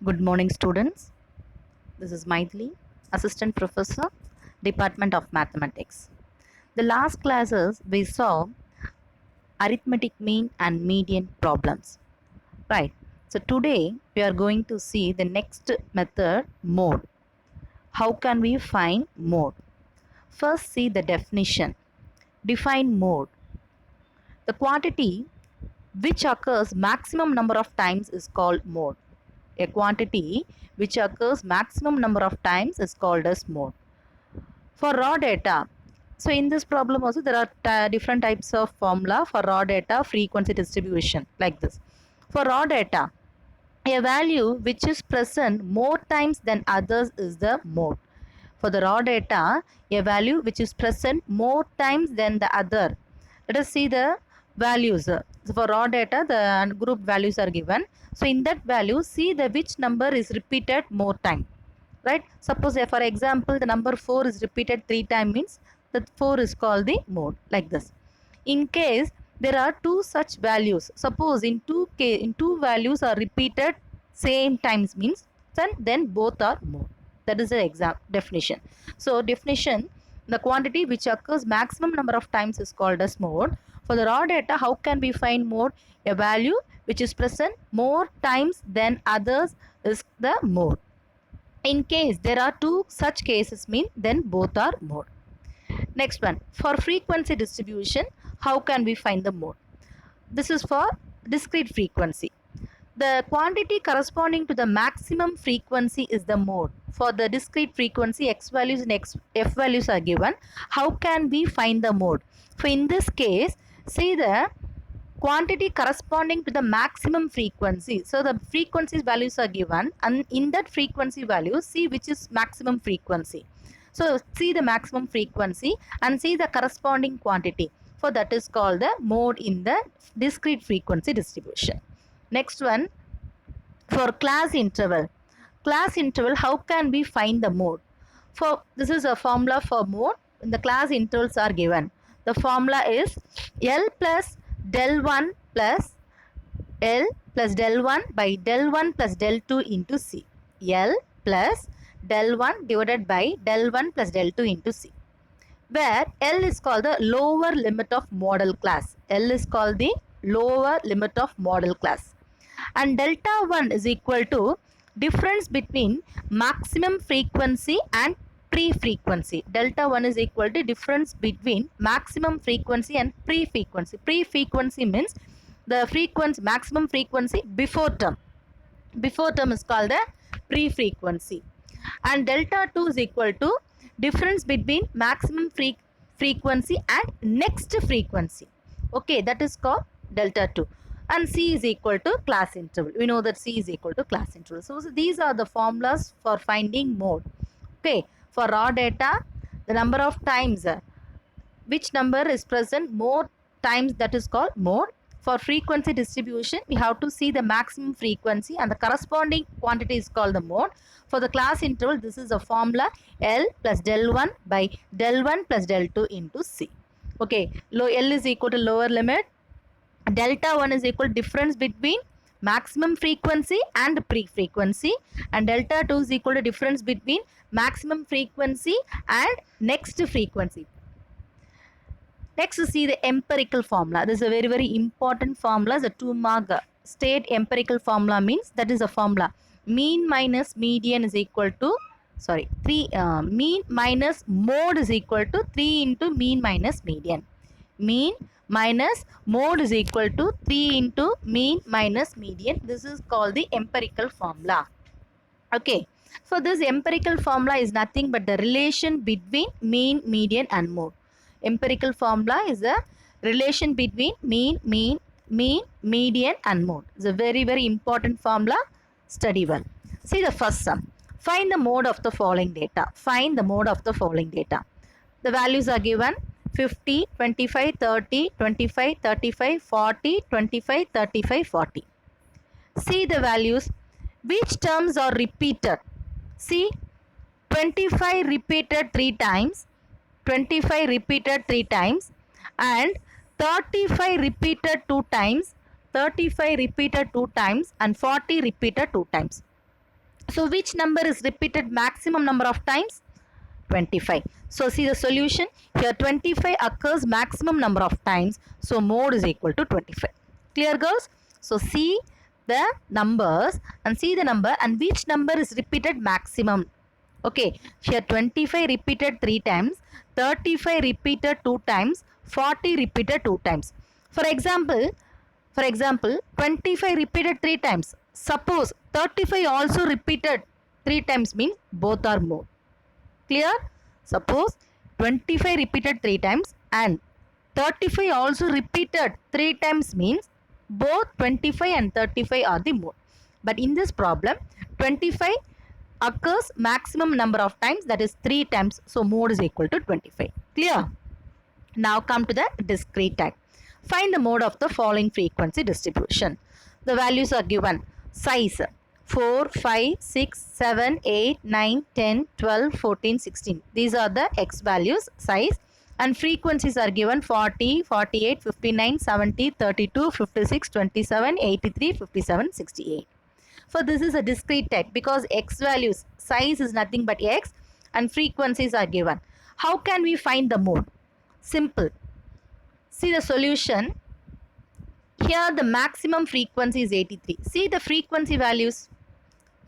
Good morning, students. This is Maithili, Assistant Professor, Department of Mathematics. The last classes we saw arithmetic mean and median problems, right? So today we are going to see the next method, mode. How can we find mode? First, see the definition. Define mode. The quantity which occurs maximum number of times is called mode. A quantity which occurs maximum number of times is called as mode. For raw data, so in this problem also there are different types of formula for raw data frequency distribution like this. For raw data, a value which is present more times than others is the mode. For the raw data, a value which is present more times than the other. Let us see the values. So for raw data, the group values are given. So in that value, see the which number is repeated more time. Right? Suppose for example, the number 4 is repeated 3 times means that 4 is called the mode like this. In case there are two such values, suppose in two values are repeated same times means then both are mode. That is the definition. So definition, the quantity which occurs maximum number of times is called as mode. For the raw data, how can we find mode? A value which is present more times than others is the mode. In case there are two such cases mean then both are mode. Next one, for frequency distribution, how can we find the mode? This is for discrete frequency. The quantity corresponding to the maximum frequency is the mode. For the discrete frequency, x values and f values are given. How can we find the mode? So in this case, see the quantity corresponding to the maximum frequency. So the frequencies values are given and in that frequency value, see which is maximum frequency. So see the maximum frequency and see the corresponding quantity. For that is called the mode in the discrete frequency distribution. Next one, for class interval. Class interval, how can we find the mode? For this is a formula for mode. The class intervals are given. The formula is L plus del 1 plus L plus del 1 by del 1 plus del 2 into C. L plus del 1 divided by del 1 plus del 2 into C. Where L is called the lower limit of model class. L is called the lower limit of model class. And delta 1 is equal to difference between maximum frequency and pre-frequency. Delta 1 is equal to difference between maximum frequency and pre-frequency. Pre-frequency means the frequency, maximum frequency before term. Before term is called the pre-frequency. And delta 2 is equal to difference between maximum frequency and next frequency. Okay, that is called delta 2. And C is equal to class interval. We know that C is equal to class interval. So these are the formulas for finding mode. Okay, for raw data, the number of times, which number is present more times, that is called mode. For frequency distribution, we have to see the maximum frequency and the corresponding quantity is called the mode. For the class interval, this is a formula L plus del 1 by del 1 plus del 2 into C. Okay, L is equal to lower limit. Delta 1 is equal to difference between maximum frequency and pre-frequency, and delta 2 is equal to difference between maximum frequency and next frequency. Next, see the empirical formula. This is a very important formula. The 2-mark state empirical formula means that is a formula. Mean minus median is equal to mean minus mode is equal to 3 into mean minus median. Mean minus mode is equal to 3 into mean minus median. This is called the empirical formula. Okay. So this empirical formula is nothing but the relation between mean, median and mode. Empirical formula is a relation between mean, median and mode. It's a very important formula. Study well. See the first sum. Find the mode of the following data. Find the mode of the following data. The values are given 50, 25, 30, 25, 35, 40, 25, 35, 40. See the values. Which terms are repeated? See, 25 repeated 3 times, 25 repeated 3 times and 35 repeated 2 times, 35 repeated 2 times and 40 repeated 2 times. So which number is repeated maximum number of times? 25. So see the solution. Here 25 occurs maximum number of times. So mode is equal to 25. Clear girls? So see the numbers and see the number and which number is repeated maximum. Okay. Here 25 repeated 3 times. 35 repeated 2 times. 40 repeated 2 times. For example, 25 repeated 3 times. Suppose 35 also repeated 3 times means both are mode. Clear? Suppose 25 repeated 3 times and 35 also repeated 3 times means both 25 and 35 are the mode. But in this problem, 25 occurs maximum number of times, that is 3 times. So mode is equal to 25. Clear? Now come to the discrete type. Find the mode of the following frequency distribution. The values are given. Size 4, 5, 6, 7, 8, 9, 10, 12, 14, 16. These are the x values, size, and frequencies are given 40, 48, 59, 70, 32, 56, 27, 83, 57, 68. So this is a discrete type because x values, size is nothing but x and frequencies are given. How can we find the mode? Simple. See the solution. Here the maximum frequency is 83. See the frequency values.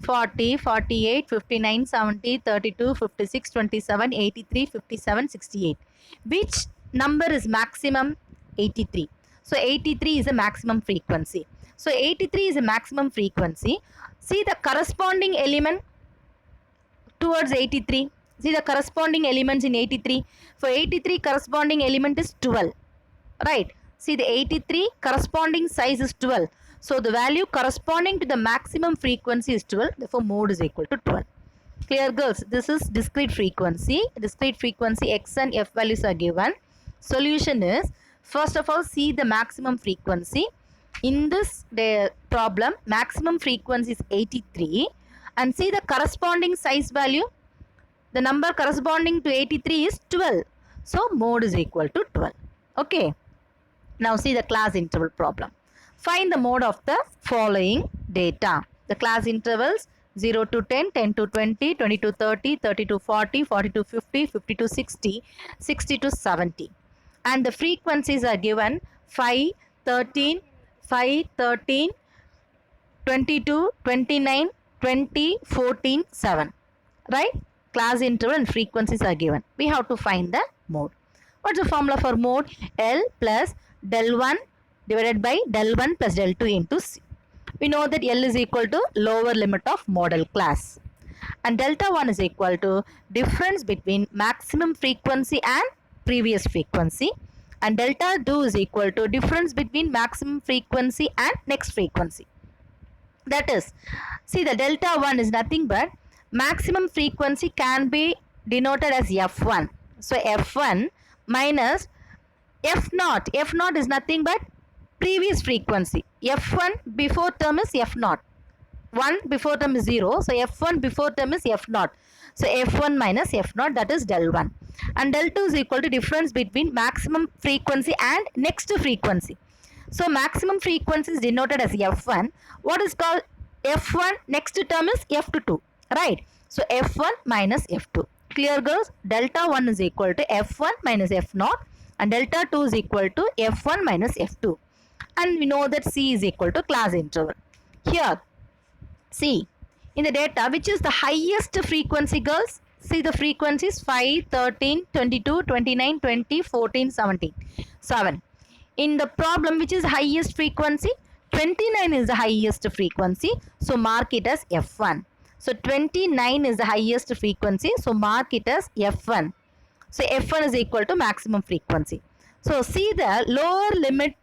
40, 48, 59, 70, 32, 56, 27, 83, 57, 68. Which number is maximum? 83. So 83 is a maximum frequency. So 83 is a maximum frequency. See the corresponding element towards 83. See the corresponding elements in 83. For 83 corresponding element is 12. Right. See the 83 corresponding size is 12. So the value corresponding to the maximum frequency is 12. Therefore mode is equal to 12. Clear girls? This is discrete frequency. Discrete frequency x and f values are given. Solution is, first of all, see the maximum frequency. In this problem, maximum frequency is 83. And see the corresponding size value. The number corresponding to 83 is 12. So mode is equal to 12. Okay. Now see the class interval problem. Find the mode of the following data. The class intervals 0 to 10, 10 to 20, 20 to 30, 30 to 40, 40 to 50, 50 to 60, 60 to 70. And the frequencies are given 5, 13, 5, 13, 22, 29, 20, 14, 7. Right? Class interval and frequencies are given. We have to find the mode. What's the formula for mode? L plus del 1 divided by del 1 plus del 2 into C. We know that L is equal to lower limit of model class. And delta 1 is equal to difference between maximum frequency and previous frequency. And delta 2 is equal to difference between maximum frequency and next frequency. That is, see the delta 1 is nothing but maximum frequency can be denoted as F1. So F1 minus F0. F0 is nothing but previous frequency. F1 before term is F0. 1 before term is 0. So F1 before term is F0. So F1 minus F0, that is del 1. And del 2 is equal to difference between maximum frequency and next frequency. So maximum frequency is denoted as F1. What is called F1 next term is F2. Right. So F1 minus F2. Clear girls? Delta 1 is equal to F1 minus F0 and delta 2 is equal to F1 minus F2. And we know that C is equal to class interval. Here, see, in the data, which is the highest frequency, girls? See the frequencies 5, 13, 22, 29, 20, 14, 17, 7. In the problem, which is highest frequency? 29 is the highest frequency. So mark it as F1. So 29 is the highest frequency. So mark it as F1. So F1 is equal to maximum frequency. So see the lower limit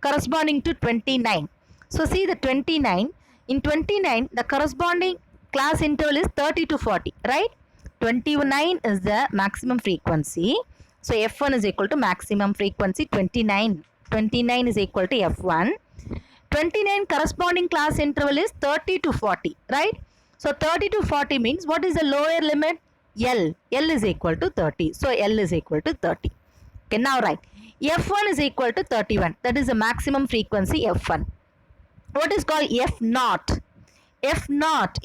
corresponding to 29. So see the 29. In 29, the corresponding class interval is 30 to 40, right? 29 is the maximum frequency. So F1 is equal to maximum frequency 29. 29 is equal to F1. 29 corresponding class interval is 30 to 40, right? So 30 to 40 means what is the lower limit? L. L is equal to 30. So L is equal to 30. Okay, now write. F1 is equal to 31. That is the maximum frequency F1. What is called F0? F naught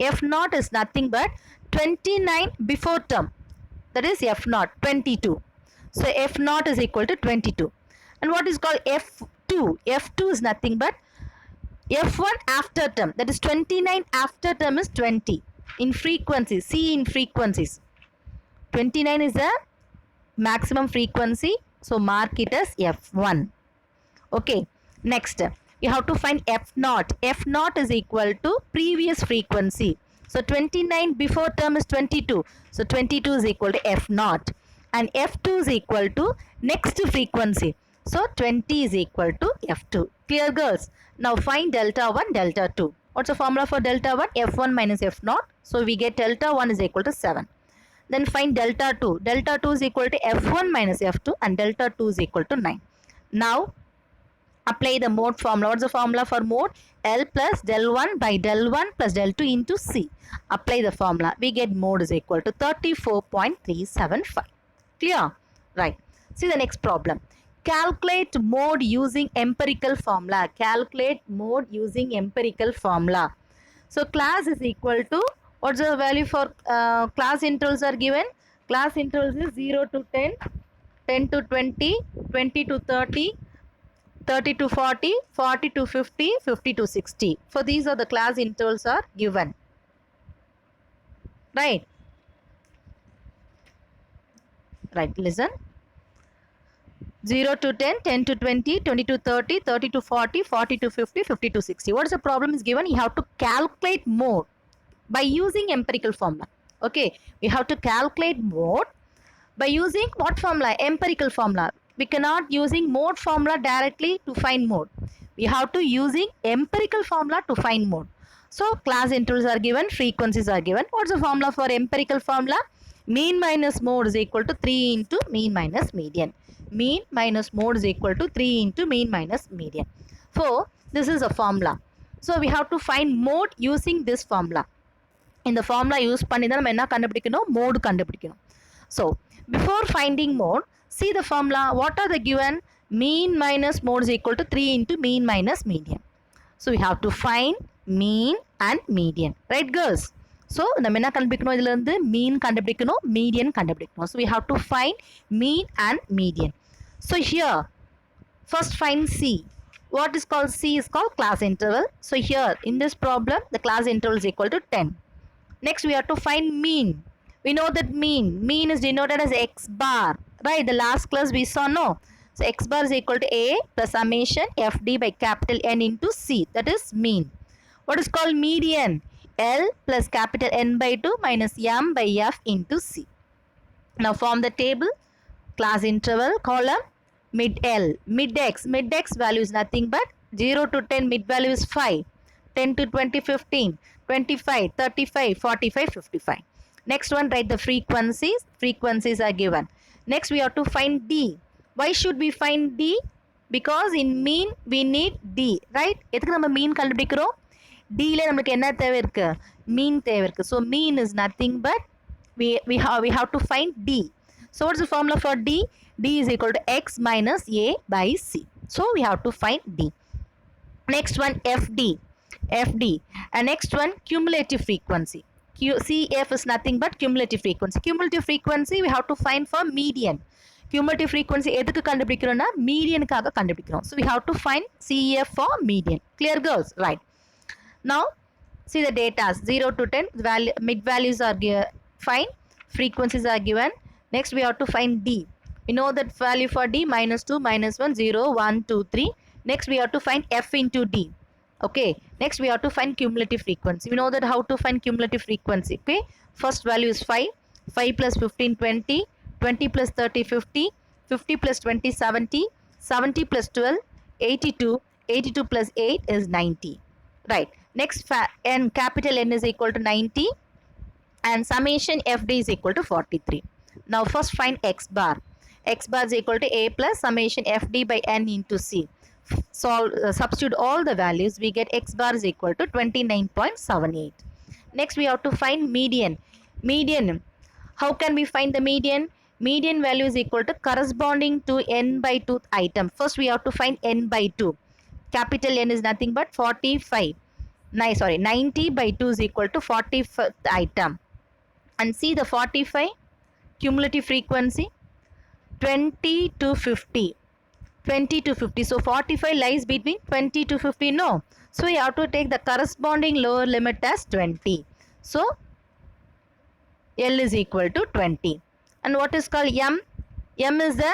is nothing but 29 before term. That is F naught, 22. So F naught is equal to 22. And what is called F2? F2 is nothing but F1 after term. That is 29 after term is 20. In frequencies, C in frequencies. 29 is the maximum frequency. So mark it as F1. Okay. Next, you have to find F naught. F naught is equal to previous frequency. So 29 before term is 22. So 22 is equal to F naught. And F2 is equal to next frequency. So 20 is equal to F2. Clear, girls? Now find delta 1, delta 2. What's the formula for delta 1? F1 minus F naught. So we get delta 1 is equal to 7. Then find delta 2. Delta 2 is equal to F1 minus F2 and delta 2 is equal to 9. Now apply the mode formula. What's the formula for mode? L plus del 1 by del 1 plus del 2 into C. Apply the formula. We get mode is equal to 34.375. Clear? Right. See the next problem. Calculate mode using empirical formula. Calculate mode using empirical formula. So class is equal to, what's the value for class intervals are given? Class intervals is 0 to 10, 10 to 20, 20 to 30, 30 to 40, 40 to 50, 50 to 60. For these are the class intervals are given. Right. Right, listen. 0 to 10, 10 to 20, 20 to 30, 30 to 40, 40 to 50, 50 to 60. What is the problem is given? You have to calculate mode by using empirical formula. Okay, we have to calculate mode by using what formula? Empirical formula. We cannot using mode formula directly to find mode. We have to using empirical formula to find mode. So class intervals are given, frequencies are given. What's the formula for empirical formula? Mean minus mode is equal to 3 into mean minus median. Mean minus mode is equal to 3 into mean minus median. So this is a formula. So we have to find mode using this formula. In the formula use பண்ணி தான் நம்ம என்ன கண்டுபிடிக்கணும்? Mode கண்டுபிடிக்கணும். So before finding mode, see the formula. What are the given? Mean minus mode is equal to 3 into mean minus median. So we have to find mean and median. Right, girls? So நம்ம என்ன கண்டுபிடிக்கணும்? இதில் இருந்து mean கண்டுபிடிக்கணும், median கண்டுபிடிக்கணும். So we have to find mean and median. So here, first find C. What is called C is called class interval. So here in this problem, the class interval is equal to 10. Next we have to find mean. We know that mean is denoted as x bar. Right, the last class we saw, no? So x bar is equal to A plus summation FD by capital N into C. That is mean. What is called median? L plus capital N by 2 minus M by F into C. Now form the table. Class interval column mid L. Mid x value is nothing but 0 to 10 mid value is 5. 10 to 20, 15. 25, 35, 45, 55. Next one, write the frequencies. Frequencies are given. Next we have to find D. Why should we find D? Because in mean we need D. Right? எதுக்கு நம்ம mean கண்டுபிடிக்கிறோம்? D ல நமக்கு என்ன தேவை இருக்கு? Mean தேவை இருக்கு. So mean is nothing but we have to find D. So what's the formula for D? D is equal to x minus A by C. So we have to find D. Next one, FD. And next one, cumulative frequency. CF is nothing but cumulative frequency. Cumulative frequency we have to find for median. Cumulative frequency எதுக்கு கண்டுபிடிக்கிறோம்னா மீடியனுக்காக கண்டுபிடிக்கிறோம். So we have to find CF for median. Clear, girls? Right. Now see the data. 0 to 10 value, mid values are fine. Frequencies are given. Next we have to find D. We know that value for D minus 2, minus 1, 0, 1, 2, 3. Next we have to find F into D. Okay. Next we have to find cumulative frequency. We know that how to find cumulative frequency. Okay. First value is 5. 5 plus 15, 20. 20 plus 30, 50. 50 plus 20, 70. 70 plus 12, 82. 82 plus 8 is 90. Right. Next N, capital N is equal to 90. And summation FD is equal to 43. Now first find X bar. X bar is equal to A plus summation FD by N into C. Solve, substitute all the values. We get X bar is equal to 29.78. Next we have to find median. Median. How can we find the median? Median value is equal to corresponding to N by 2 item. First we have to find N by 2. Capital N is nothing but 45. 90 by 2 is equal to 45th item. And see the 45 cumulative frequency 20 to 50. 20 to 50. So 45 lies between 20 to 50. No. So you have to take the corresponding lower limit as 20. So L is equal to 20. And what is called M? M is the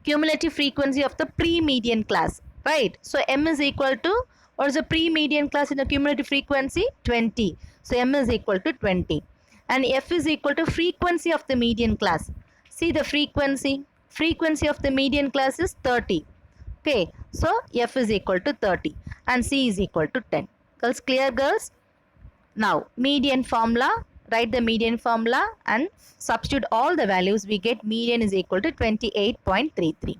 cumulative frequency of the pre-median class. Right. So M is equal to, what is the pre-median class in the cumulative frequency? 20. So M is equal to 20. And F is equal to frequency of the median class. See the frequency. Frequency of the median class is 30. Okay. So F is equal to 30 and C is equal to 10. Girls, clear girls? Now median formula, write the median formula and substitute all the values. We get median is equal to 28.33.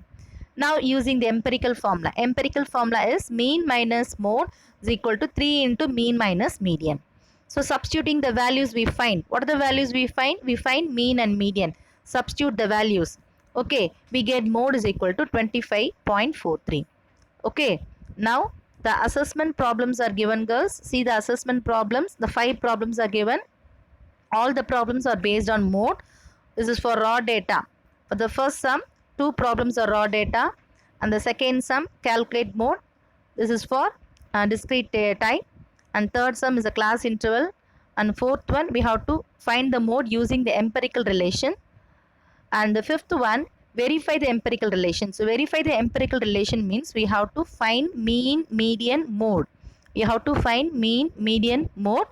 Now using the empirical formula. Empirical formula is mean minus mode is equal to 3 into mean minus median. So substituting the values we find. What are the values we find? We find mean and median. Substitute the values. Okay, we get mode is equal to 25.43. Okay, now the assessment problems are given, girls. See the assessment problems. The 5 problems are given. All the problems are based on mode. This is for raw data. For the first sum, 2 problems are raw data. And the second sum, calculate mode. This is for discrete time. And third sum is a class interval. And fourth one, we have to find the mode using the empirical relation. And the fifth one, verify the empirical relation. So verify the empirical relation means we have to find mean, median, mode. You have to find mean, median, mode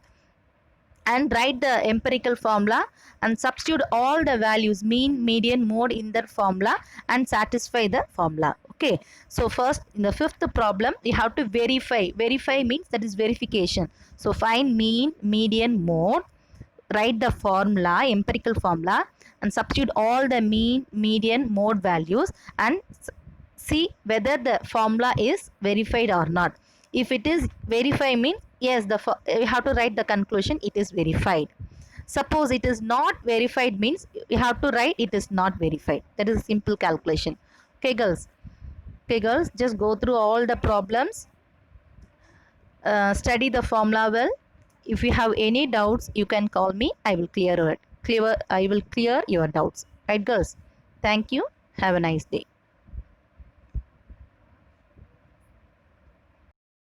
and write the empirical formula and substitute all the values mean, median, mode in the formula and satisfy the formula. Okay. So first in the fifth problem you have to verify. Verify means that is verification. So find mean, median, mode, write the formula, empirical formula and substitute all the mean, median, mode values and see whether the formula is verified or not. If it is verified means yes, you have to write the conclusion it is verified. Suppose it is not verified means you have to write it is not verified. That is a simple calculation. Okay girls. Okay girls, just go through all the problems. Study the formula well. If you have any doubts, you can call me. I will clear it. I will clear your doubts. Right, girls? Thank you. Have a nice day.